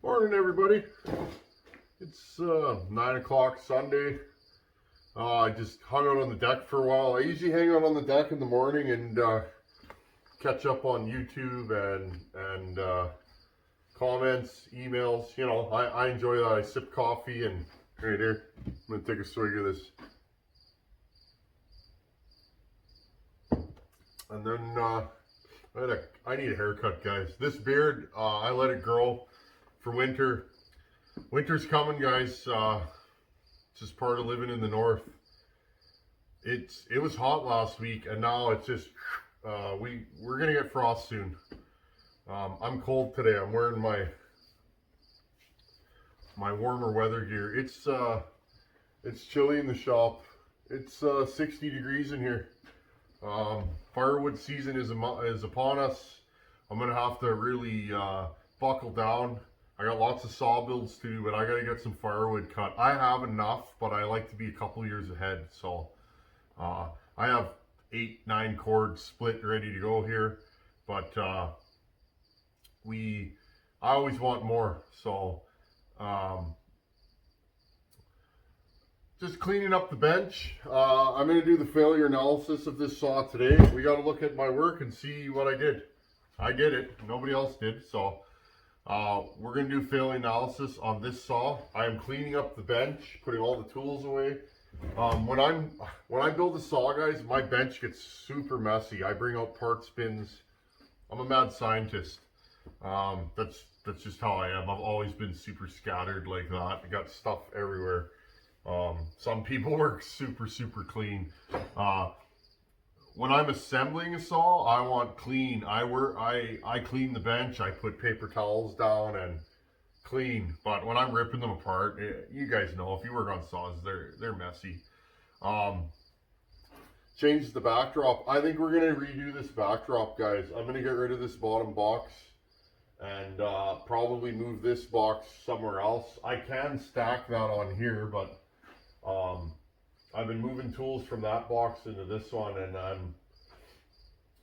Morning, everybody. It's 9 o'clock Sunday. I just hung out on the deck for a while. I usually hang out on the deck in the morning and catch up on YouTube and comments, emails. You know, I enjoy that. I sip coffee and right here, I'm gonna take a swig of this. And then I need a haircut, guys. This beard, I let it grow for winter. Winter's coming, guys. It's just part of living in the north. It was hot last week, and now it's just we're gonna get frost soon. I'm cold today. I'm wearing my warmer weather gear. It's chilly in the shop. It's 60 degrees in here. Firewood season is upon us. I'm gonna have to really buckle down. I got lots of saw builds to do, but I gotta get some firewood cut. I have enough, but I like to be a couple years ahead. So I have 8-9 cords split ready to go here, but I always want more. So just cleaning up the bench. I'm going to do the failure analysis of this saw today. We got to look at my work and see what I did. I did it. Nobody else did. So we're going to do failure analysis on this saw. I am cleaning up the bench, putting all the tools away. When I build a saw, guys, my bench gets super messy. I bring out parts bins. I'm a mad scientist. That's just how I am. I've always been super scattered like that. I got stuff everywhere. Some people work super clean. When I'm assembling a saw, I want clean. I clean the bench. I put paper towels down and clean. But when I'm ripping them apart, you guys know, if you work on saws, they're messy. Change the backdrop. I think we're gonna redo this backdrop, guys. I'm gonna get rid of this bottom box and probably move this box somewhere else. I can stack that on here, but I've been moving tools from that box into this one, and I'm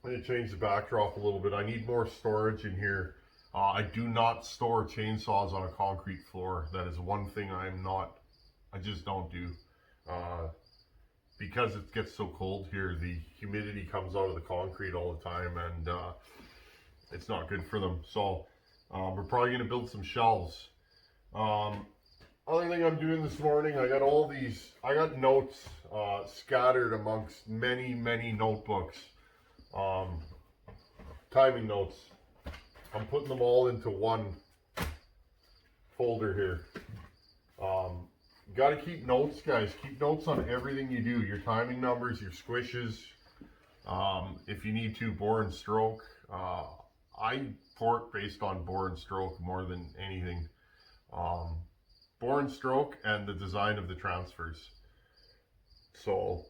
going to change the backdrop a little bit. I need more storage in here. I do not store chainsaws on a concrete floor. That is one thing I just don't do. Because it gets so cold here, the humidity comes out of the concrete all the time, and it's not good for them. So we're probably going to build some shelves. Other thing I'm doing this morning, I got notes scattered amongst many notebooks, timing notes. I'm putting them all into one folder here. Got to keep notes, guys. Keep notes on everything you do, your timing numbers, your squishes, if you need to, bore and stroke. I port based on bore and stroke more than anything. Bore and stroke and the design of the transfers. So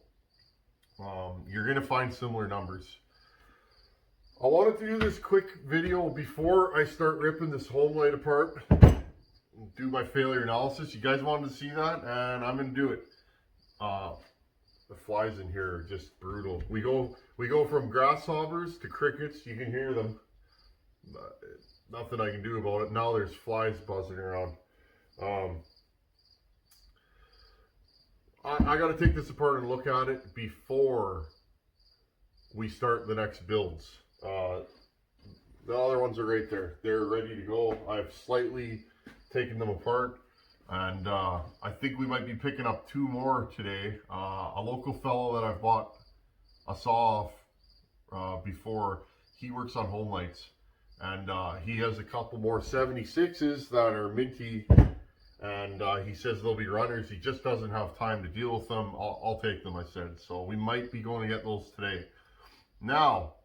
you're going to find similar numbers. I wanted to do this quick video before I start ripping this home light apart, do my failure analysis. You guys wanted to see that, and I'm going to do it. The flies in here are just brutal. We go from grasshoppers to crickets. You can hear them. Nothing I can do about it. Now there's flies buzzing around. I got to take this apart and look at it before we start the next builds. The other ones are right there. They're ready to go. I've slightly taken them apart, and I think we might be picking up 2 more today. A local fellow that I've bought a saw off before, he works on home lights, and he has a couple more 76s that are minty, and he says they'll be runners. He just doesn't have time to deal with them. I'll take them, I said. So we might be going to get those today. Now,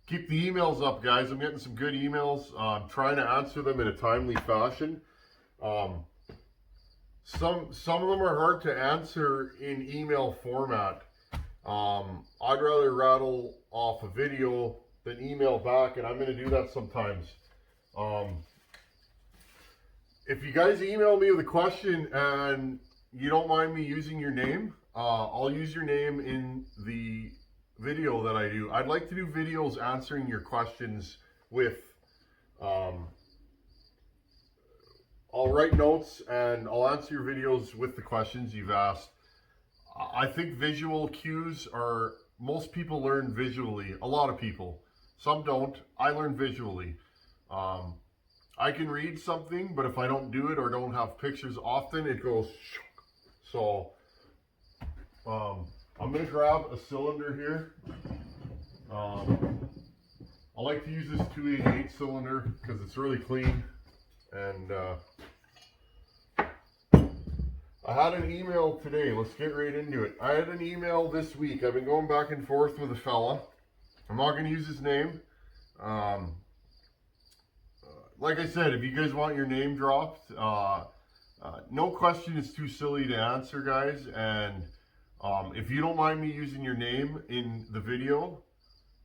keep the emails up, guys. I'm getting some good emails. I'm trying to answer them in a timely fashion. Some of them are hard to answer in email format. I'd rather rattle off a video than email back, and I'm going to do that sometimes. If you guys email me with a question and you don't mind me using your name, I'll use your name in the video that I do. I'd like to do videos answering your questions with I'll write notes and I'll answer your videos with the questions you've asked. I think visual cues are, most people learn visually. A lot of people. Some don't. I learn visually. I can read something, but if I don't do it or don't have pictures often, it goes. So, I'm going to grab a cylinder here. I like to use this 288 cylinder because it's really clean. And I had an email today. Let's get right into it. I had an email this week. I've been going back and forth with a fella. I'm not going to use his name. Like I said, if you guys want your name dropped, no question is too silly to answer, guys. And if you don't mind me using your name in the video,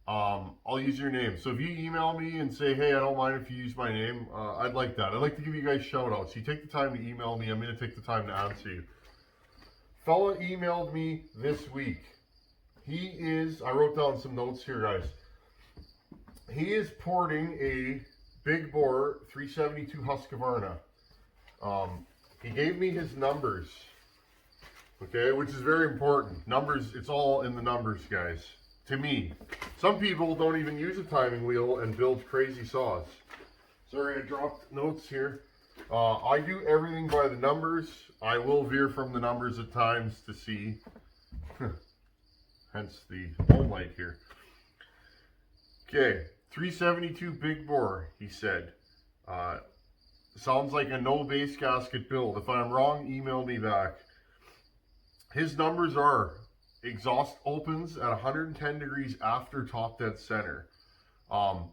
I'll use your name. So if you email me and say, hey, I don't mind if you use my name, I'd like that. I'd like to give you guys shout outs. You take the time to email me, I'm going to take the time to answer you. Fella emailed me this week. He is, I wrote down some notes here, guys. He is porting a big bore 372 Husqvarna. He gave me his numbers, okay, which is very important. Numbers, it's all in the numbers, guys. To me, some people don't even use a timing wheel and build crazy saws. Sorry, I dropped notes here. I do everything by the numbers. I will veer from the numbers at times to see, hence the home light here. Okay, 372 big bore, he said. Sounds like a no base gasket build. If I'm wrong, email me back. His numbers are exhaust opens at 110 degrees after top dead center. I'm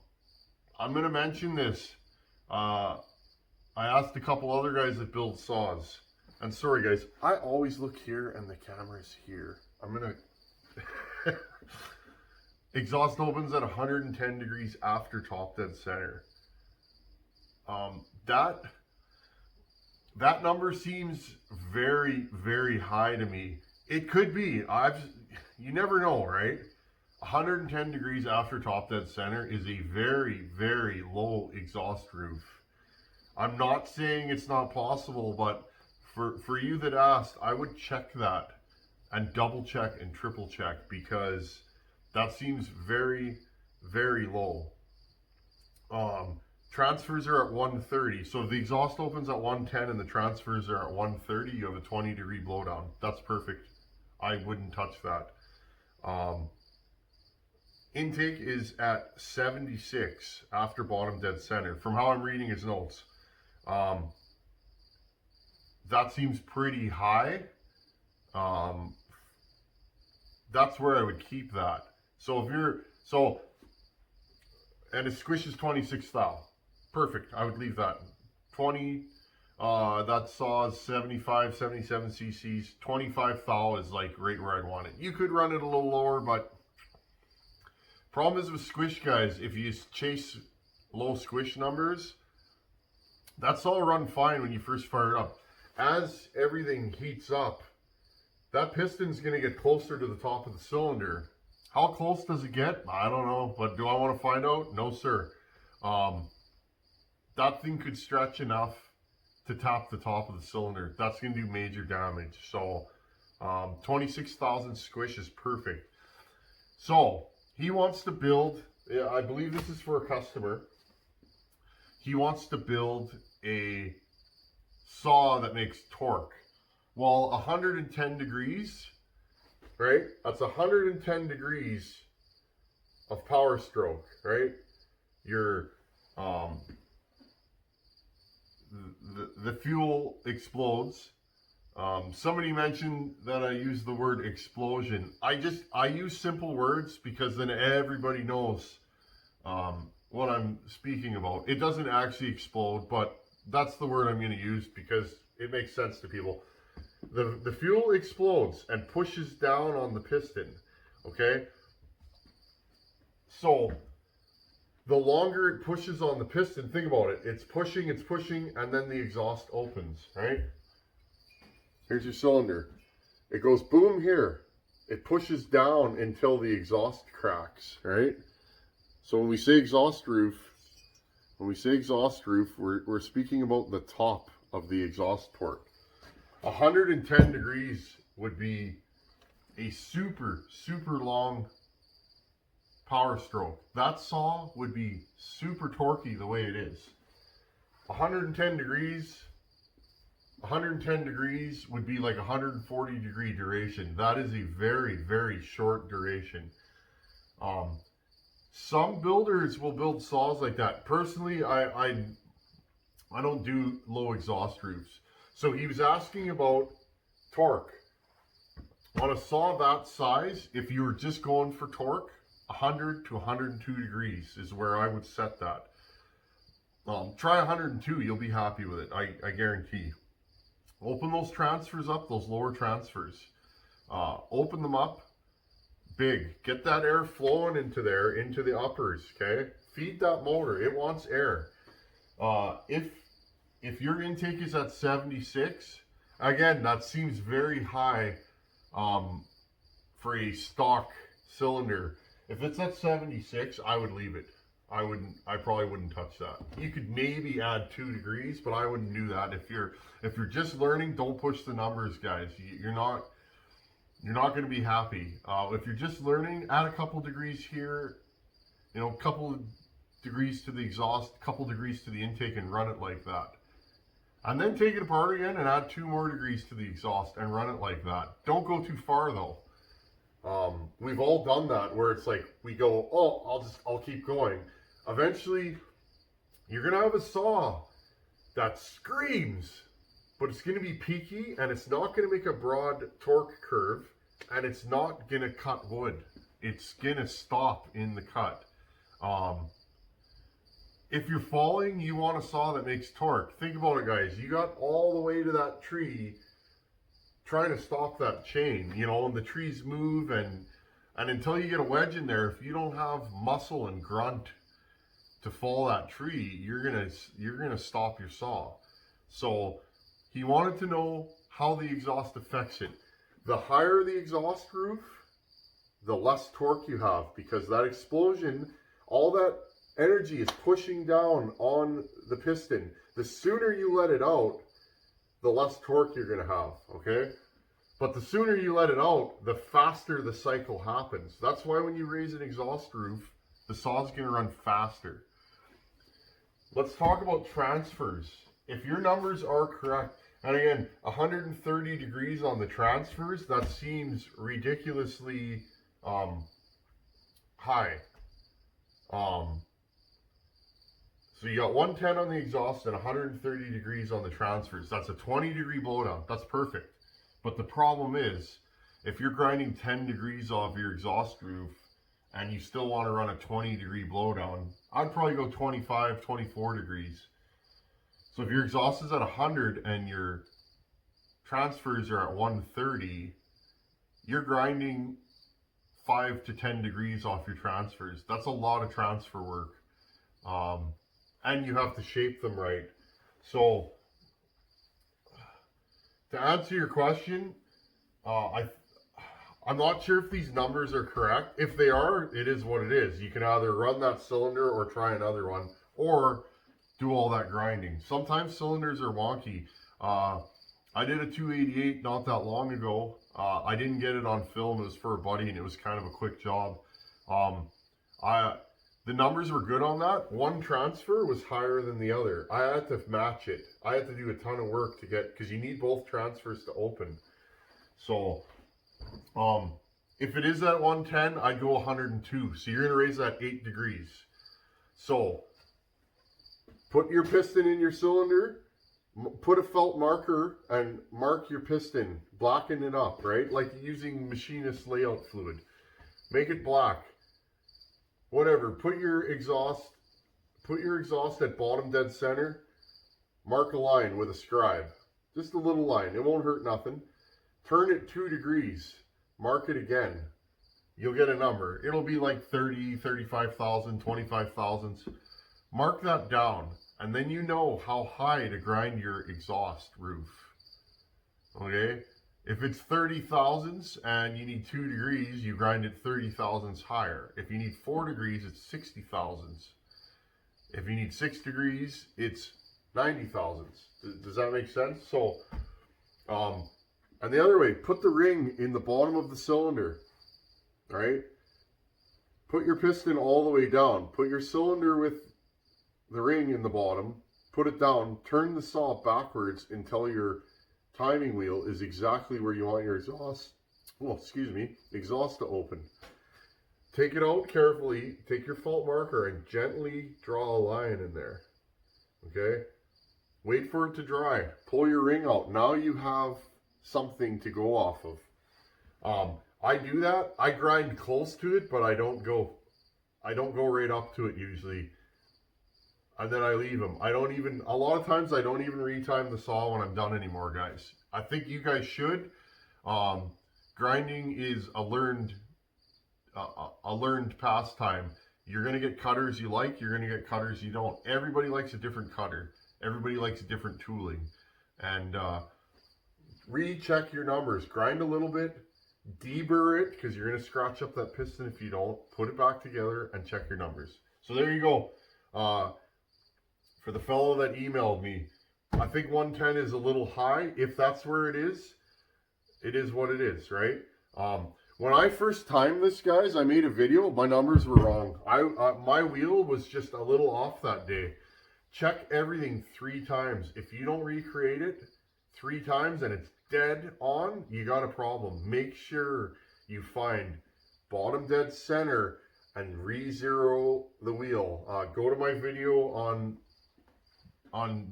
going to mention this. I asked a couple other guys that build saws. And sorry guys, I always look here and the camera's here. I'm going to... Exhaust opens at 110 degrees after top dead center. That number seems very, very high to me. It could be. You never know, right? 110 degrees after top dead center is a very, very low exhaust roof. I'm not saying it's not possible, but for you that asked, I would check that and double check and triple check because that seems very, very low. Transfers are at 130. So if the exhaust opens at 110 and the transfers are at 130, you have a 20 degree blowdown. That's perfect. I wouldn't touch that. Intake is at 76 after bottom dead center. From how I'm reading his notes, that seems pretty high. That's where I would keep that. So if you're, and his squish is 26 thou. Perfect. I would leave that. 20, that saw is 75, 77 cc's. 25 thou is like right where I'd want it. You could run it a little lower, but problem is with squish, guys, if you chase low squish numbers, that's all run fine when you first fire it up. As everything heats up, that piston's going to get closer to the top of the cylinder. How close does it get? I don't know, but do I want to find out? No, sir. That thing could stretch enough to tap the top of the cylinder. That's going to do major damage. So 26,000 squish is perfect. So he wants to build, I believe this is for a customer. He wants to build a saw that makes torque. Well, 110 degrees, right? That's 110 degrees of power stroke, right? Your the fuel explodes. Somebody mentioned that I use the word explosion. I use simple words because then everybody knows what I'm speaking about. It doesn't actually explode, but that's the word I'm going to use because it makes sense to people. The fuel explodes and pushes down on the piston, okay? So the longer it pushes on the piston, think about it. It's pushing, and then the exhaust opens, right? Here's your cylinder. It goes boom here. It pushes down until the exhaust cracks, right? So when we say exhaust roof, we're speaking about the top of the exhaust torque. 110 degrees would be a super long power stroke. That saw would be super torquey the way it is. 110 degrees would be like 140 degree duration. That is a very short duration. Some builders will build saws like that. Personally, I don't do low exhaust roofs. So he was asking about torque. On a saw that size, if you were just going for torque, 100 to 102 degrees is where I would set that. Try 102, you'll be happy with it, I guarantee. Open those transfers up, those lower transfers. Open them up big. Get that air flowing into there, into the uppers, okay? Feed that motor, it wants air. If your intake is at 76, again, that seems very high for a stock cylinder. If it's at 76, I would leave it. I probably wouldn't touch that. You could maybe add 2 degrees, but I wouldn't do that. If you're just learning, don't push the numbers, guys. You're not going to be happy. If you're just learning, add a couple degrees here, you know, a couple degrees to the exhaust, a couple degrees to the intake, and run it like that. And then take it apart again and add 2 more degrees to the exhaust and run it like that. Don't go too far though. We've all done that where it's like we go, oh, I'll keep going. Eventually, you're gonna have a saw that screams, but it's gonna be peaky and it's not gonna make a broad torque curve, and it's not gonna cut wood. It's gonna stop in the cut. If you're falling, you want a saw that makes torque. Think about it, guys. You got all the way to that tree trying to stop that chain, you know, and the trees move, and until you get a wedge in there, if you don't have muscle and grunt to fall that tree, you're gonna stop your saw. So he wanted to know how the exhaust affects it. The higher the exhaust roof, the less torque you have, because that explosion, all that energy is pushing down on the piston. The sooner you let it out, the less torque you're going to have, okay? But the sooner you let it out, the faster the cycle happens. That's why when you raise an exhaust roof, the saw's going to run faster. Let's talk about transfers. If your numbers are correct, and again, 130 degrees on the transfers, that seems ridiculously high. So you got 110 on the exhaust and 130 degrees on the transfers. That's a 20 degree blowdown. That's perfect. But the problem is, if you're grinding 10 degrees off your exhaust roof and you still want to run a 20 degree blowdown, I'd probably go 25, 24 degrees. So if your exhaust is at 100 and your transfers are at 130, you're grinding 5 to 10 degrees off your transfers. That's a lot of transfer work. And you have to shape them right. So to answer your question, I'm not sure if these numbers are correct. If they are, it is what it is. You can either run that cylinder or try another one, or do all that grinding. Sometimes cylinders are wonky. I did a 288 not that long ago. I didn't get it on film. It was for a buddy and it was kind of a quick job. The numbers were good on that. One transfer was higher than the other. I had to match it. I had to do a ton of work to get, because you need both transfers to open. So, if it is at 110, I'd go 102. So you're going to raise that 8 degrees. So, put your piston in your cylinder, put a felt marker and mark your piston, blacken it up, right? Like using machinist layout fluid. Make it black. Whatever, put your exhaust at bottom dead center, mark a line with a scribe, just a little line, it won't hurt nothing. Turn it 2 degrees, mark it again, you'll get a number. It'll be like 30, 35,000, 25,000. Mark that down, and then you know how high to grind your exhaust roof, okay? If it's 30 thousandths and you need 2 degrees, you grind it 30 thousandths higher. If you need 4 degrees, it's 60 thousandths. If you need 6 degrees, it's 90 thousandths. Does that make sense? So, and the other way, put the ring in the bottom of the cylinder, right? Put your piston all the way down. Put your cylinder with the ring in the bottom, put it down, turn the saw backwards until your timing wheel is exactly where you want your exhaust, exhaust to open. Take it out carefully, take your fault marker and gently draw a line in there, okay? Wait for it to dry, pull your ring out. Now you have something to go off of. I do that, I grind close to it, but I don't go right up to it usually. And then I leave them. A lot of times I don't even retime the saw when I'm done anymore, guys. I think you guys should. Grinding is a learned pastime. You're going to get cutters you like. You're going to get cutters you don't. Everybody likes a different cutter. Everybody likes different tooling. And recheck your numbers. Grind a little bit. Deburr it, because you're going to scratch up that piston if you don't. Put it back together and check your numbers. So there you go. For the fellow that emailed me, I think 110 is a little high. If that's where it is what it is, right? When I first timed this, guys, I made a video. My numbers were wrong. My wheel was just a little off that day. Check everything 3 times. If you don't recreate it 3 times and it's dead on, you got a problem. Make sure you find bottom dead center and re-zero the wheel. Go to my video on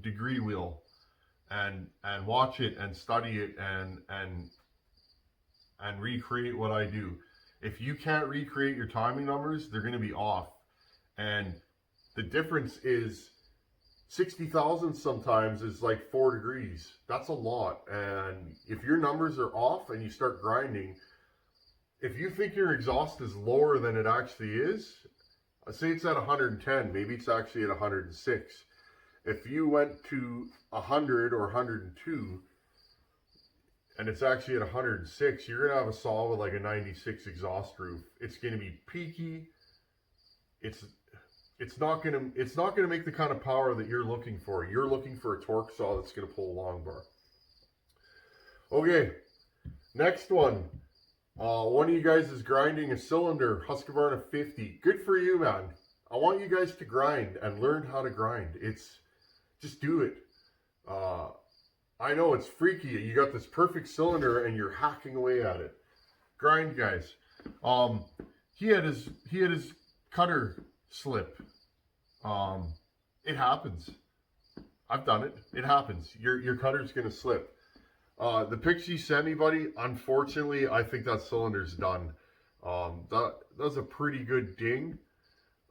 degree wheel and watch it and study it and recreate what I do. If you can't recreate your timing numbers, they're going to be off. And the difference is 60 thousandths sometimes is like 4 degrees. That's a lot. And if your numbers are off and you start grinding, if you think your exhaust is lower than it actually is, say it's at 110, maybe it's actually at 106. If you went to 100 or 102 and it's actually at 106, you're going to have a saw with like a 96 exhaust roof. It's going to be peaky. It's not going to make the kind of power that you're looking for. You're looking for a torque saw that's going to pull a long bar. Okay, next one. One of you guys is grinding a cylinder, Husqvarna 50. Good for you, man. I want you guys to grind and learn how to grind. Just do it. I know it's freaky. You got this perfect cylinder and you're hacking away at it. Grind, guys. He had his cutter slip. It happens. I've done it. It happens. Your cutter's gonna slip. The pics you sent me, buddy, unfortunately, I think that cylinder's done. That's a pretty good ding.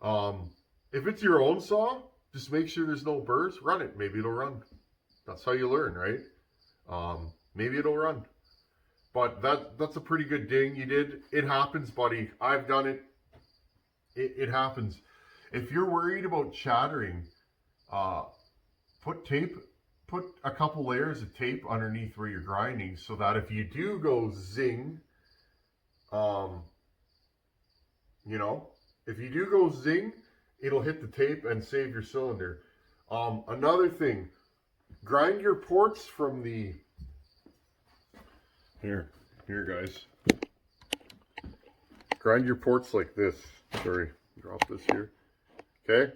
If it's your own saw, just make sure there's no burrs. Run it. Maybe it'll run. That's how you learn, right? Maybe it'll run. But that's a pretty good ding you did. It happens, buddy. I've done it. It happens. If you're worried about chattering, put a couple layers of tape underneath where you're grinding so that if you do go zing, if you do go zing, it'll hit the tape and save your cylinder. Another thing, grind your ports from the, here guys, grind your ports like this. Sorry, drop this here. Okay,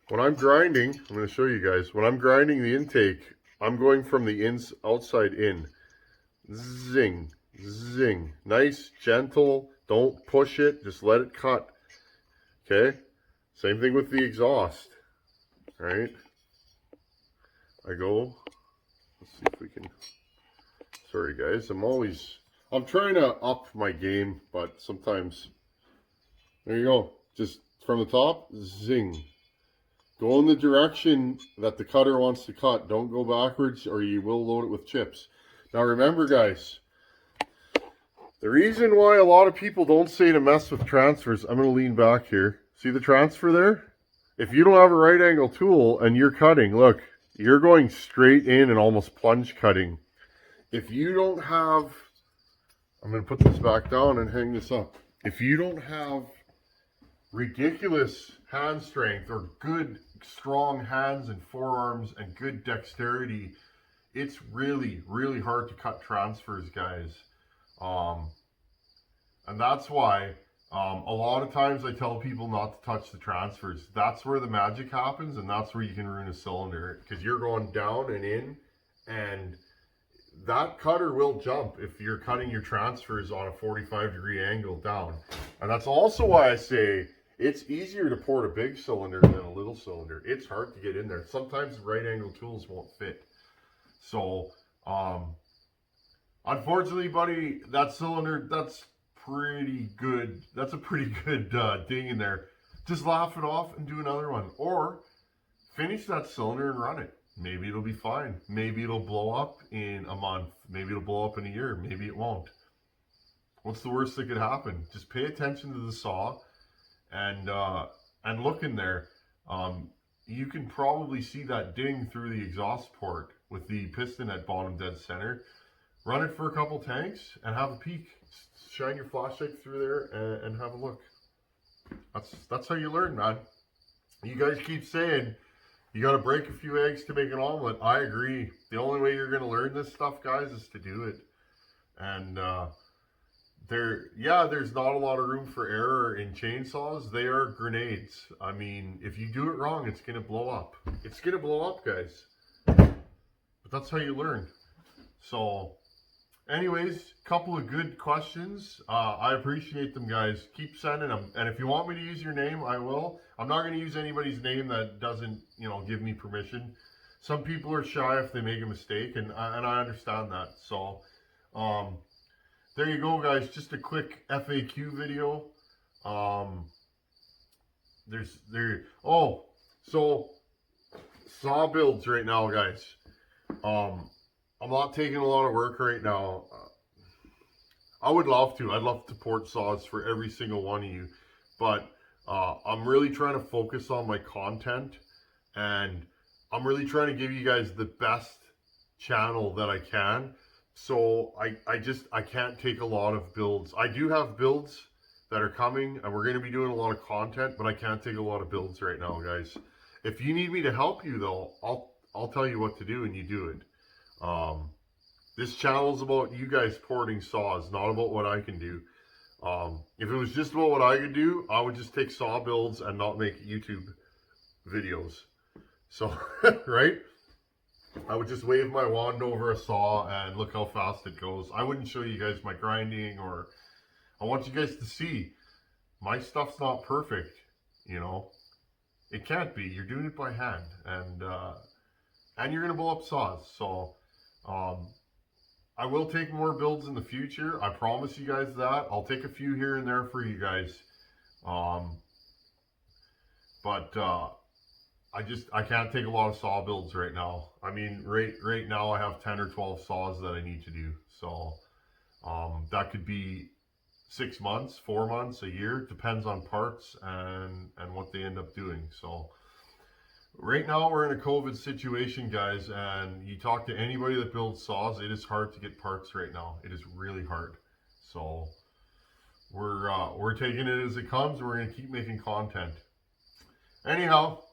when I'm grinding, I'm going to show you guys, when I'm grinding the intake, I'm going from the outside in. Zing, zing. Nice, gentle, don't push it, just let it cut. Okay, same thing with the exhaust. All right, I go, let's see if we can, sorry guys, I'm trying to up my game, but sometimes, there you go, just from the top, zing. Go in the direction that the cutter wants to cut. Don't go backwards or you will load it with chips. Now remember, guys, the reason why a lot of people don't say to mess with transfers, I'm going to lean back here. See the transfer there? If you don't have a right angle tool and you're cutting, look, you're going straight in and almost plunge cutting. If you don't have, I'm going to put this back down and hang this up. If you don't have ridiculous hand strength or good strong hands and forearms and good dexterity, it's really, really hard to cut transfers, guys. And that's why a lot of times I tell people not to touch the transfers. That's where the magic happens, and that's where you can ruin a cylinder, because you're going down and in, and that cutter will jump if you're cutting your transfers on a 45-degree angle down. And that's also why I say it's easier to port a big cylinder than a little cylinder. It's hard to get in there. Sometimes right angle tools won't fit. So, unfortunately, buddy, that cylinder, that's pretty good. That's a pretty good ding in there. Just laugh it off and do another one. Or finish that cylinder and run it. Maybe it'll be fine. Maybe it'll blow up in a month. Maybe it'll blow up in a year. Maybe it won't. What's the worst that could happen? Just pay attention to the saw and look in there. You can probably see that ding through the exhaust port with the piston at bottom dead center. Run it for a couple tanks and have a peek. Shine your flashlight through there and have a look. That's how you learn, man. You guys keep saying you got to break a few eggs to make an omelet. I agree. The only way you're going to learn this stuff, guys, is to do it. And there's not a lot of room for error in chainsaws. They are grenades. I mean, if you do it wrong, it's going to blow up. It's going to blow up, guys. But that's how you learn. So, anyways, couple of good questions. I appreciate them, guys. Keep sending them. And if you want me to use your name, I will. I'm not going to use anybody's name that doesn't, give me permission. Some people are shy if they make a mistake, and I understand that. So, there you go, guys. Just a quick FAQ video. So saw builds right now, guys. I'm not taking a lot of work right now. I would love to. I'd love to port saws for every single one of you, but I'm really trying to focus on my content, and I'm really trying to give you guys the best channel that I can. So I can't take a lot of builds. I do have builds that are coming, and we're going to be doing a lot of content, but I can't take a lot of builds right now, guys. If you need me to help you, though, I'll tell you what to do, and you do it. This channel is about you guys porting saws, not about what I can do. If it was just about what I could do, I would just take saw builds and not make YouTube videos. So, right? I would just wave my wand over a saw and look how fast it goes. I wouldn't show you guys my grinding, or I want you guys to see my stuff's not perfect, It can't be. You're doing it by hand, and you're going to blow up saws. So, I will take more builds in the future. I promise you guys that. I'll take a few here and there for you guys. I can't take a lot of saw builds right now. I mean, right now I have 10 or 12 saws that I need to do. So, that could be 6 months, 4 months, a year. Depends on parts and what they end up doing. So, right now we're in a COVID situation, guys, and you talk to anybody that builds saws, it is hard to get parts right now. It is really hard. So we're taking it as it comes. We're going to keep making content. Anyhow,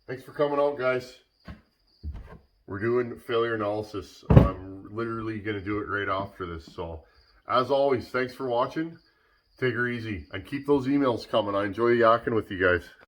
thanks for coming out, guys. We're doing failure analysis. I'm literally going to do it right after this. So as always, thanks for watching. Take her easy and keep those emails coming. I enjoy yakking with you guys.